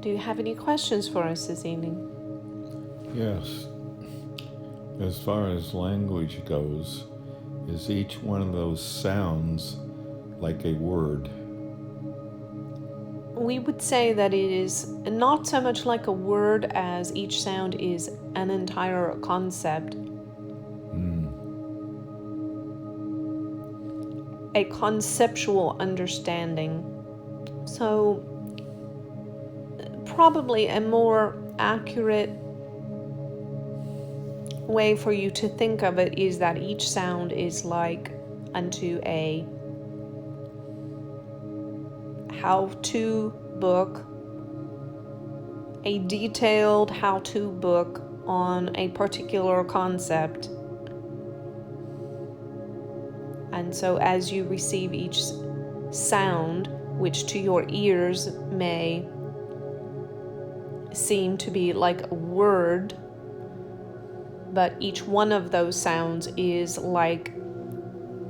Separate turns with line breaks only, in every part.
Do you have any questions for us this evening?
Yes. As far as language goes, is each one of those sounds like a word?
We would say that it is not so much like a word as each sound is an entire concept. A conceptual understanding. So probably a more accurate way for you to think of it is that each sound is like unto a how-to book, a detailed how-to book on a particular concept. And so as you receive each sound, which to your ears may seem to be like a word, but each one of those sounds is like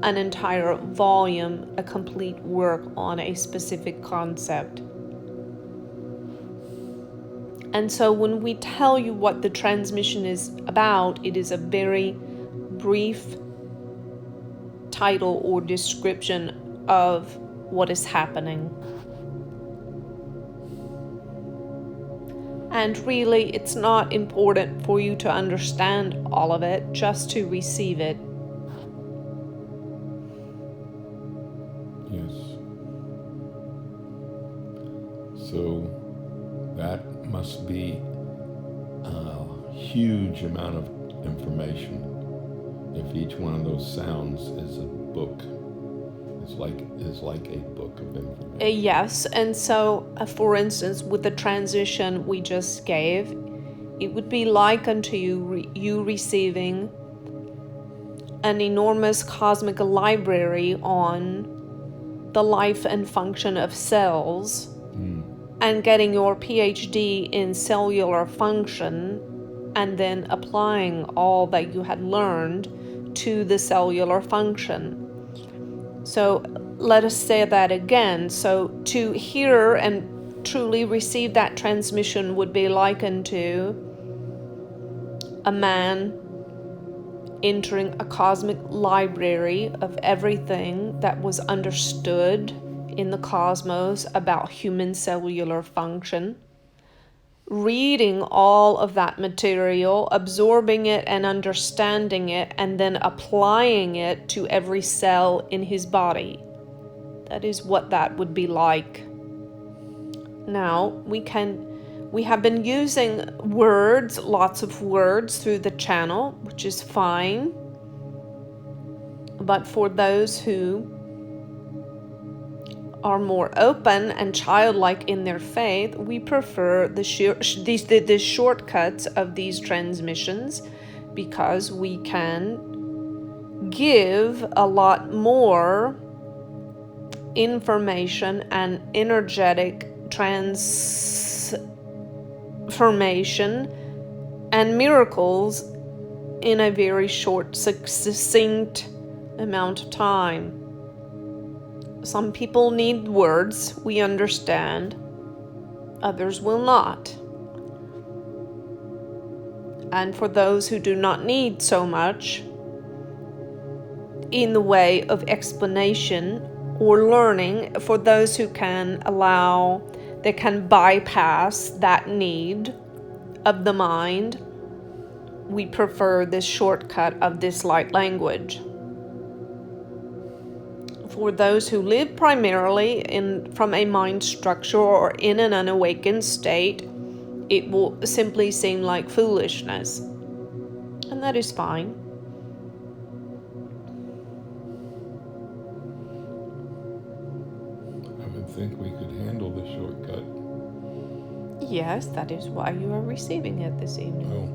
an entire volume, a complete work on a specific concept. And so when we tell you what the transmission is about, it is a very brief title or description of what is happening. And really, it's not important for you to understand all of it, just to receive it.
Yes. So that must be a huge amount of information if each one of those sounds is a book. Is like a book of information.
Yes, and so for instance, with the transition we just gave, it would be like unto you receiving an enormous cosmic library on the life and function of cells, and getting your PhD in cellular function, and then applying all that you had learned to the cellular function. So let us say that again. So to hear and truly receive that transmission would be likened to a man entering a cosmic library of everything that was understood in the cosmos about human cellular function, reading all of that material, absorbing it and understanding it, and then applying it to every cell in his body. That is what that would be like. Now, we have been using words, lots of words through the channel, which is fine. But for those who are more open and childlike in their faith, we prefer the shortcuts of these transmissions, because we can give a lot more information and energetic transformation and miracles in a very short, succinct amount of time. Some people need words, we understand. Others will not. And for those who do not need so much in the way of explanation or learning, for those who can they can bypass that need of the mind, we prefer this shortcut of this light language. For those who live primarily from a mind structure or in an unawakened state, it will simply seem like foolishness. And that is fine.
I would think we could handle the shortcut.
Yes, that is why you are receiving it this evening.
Oh.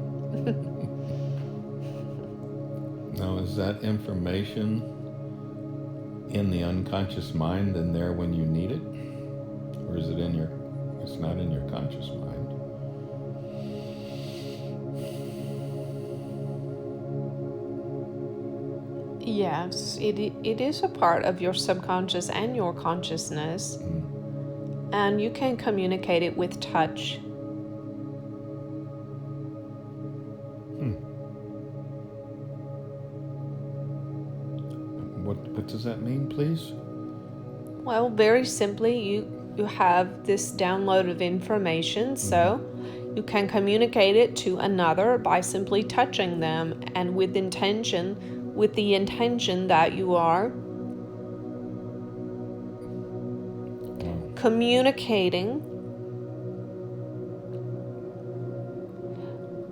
Now, is that information in the unconscious mind and there when you need it? Or is it it's not in your conscious mind?
Yes, it is a part of your subconscious and your consciousness. And you can communicate it with touch.
What does that mean, please?
Well, very simply, you have this download of information, so you can communicate it to another by simply touching them, and with the intention that you are communicating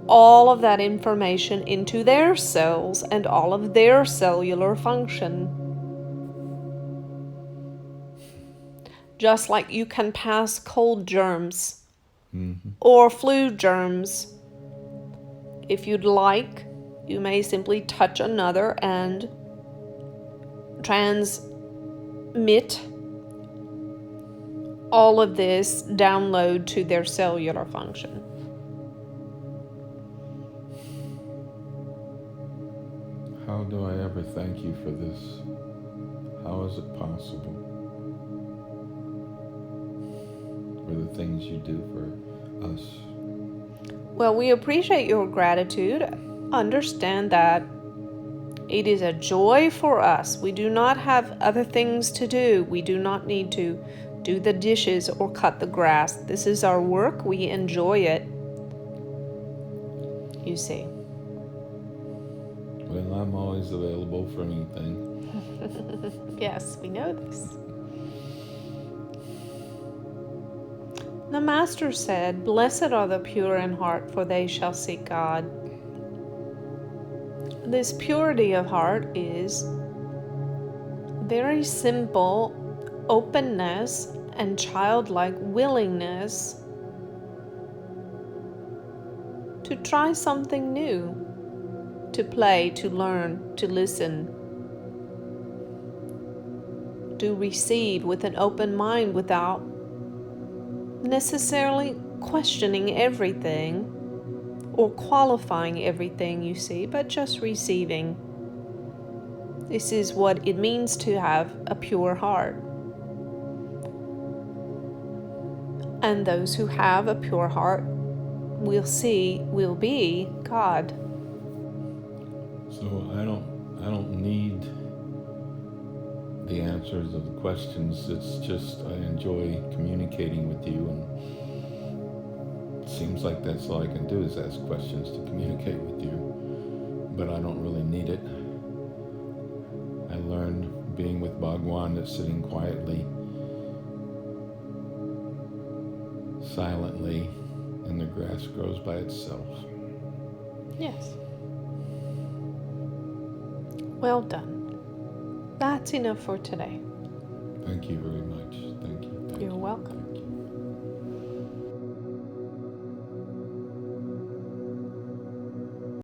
all of that information into their cells and all of their cellular function. Just like you can pass cold germs or flu germs. If you'd like, you may simply touch another and transmit all of this download to their cellular function.
How do I ever thank you for this? How is it possible? For the things you do for us?
Well, we appreciate your gratitude. Understand that it is a joy for us. We do not have other things to do. We do not need to do the dishes or cut the grass. This is our work. We enjoy it. You see.
Well, I'm always available for anything.
Yes, we know this. The Master said, "Blessed are the pure in heart, for they shall see God." This purity of heart is very simple openness and childlike willingness to try something new, to play, to learn, to listen, to receive with an open mind without necessarily questioning everything or qualifying everything you see, but just receiving. This is what it means to have a pure heart. And those who have a pure heart will be God.
So I don't need the answers of the questions. It's just I enjoy communicating with you, and it seems like that's all I can do is ask questions to communicate with you, but I don't really need it. I learned being with Bhagwan that sitting quietly, silently, and the grass grows by itself.
Yes. Well done. That's enough for today.
Thank you very much. Thank you.
You're welcome.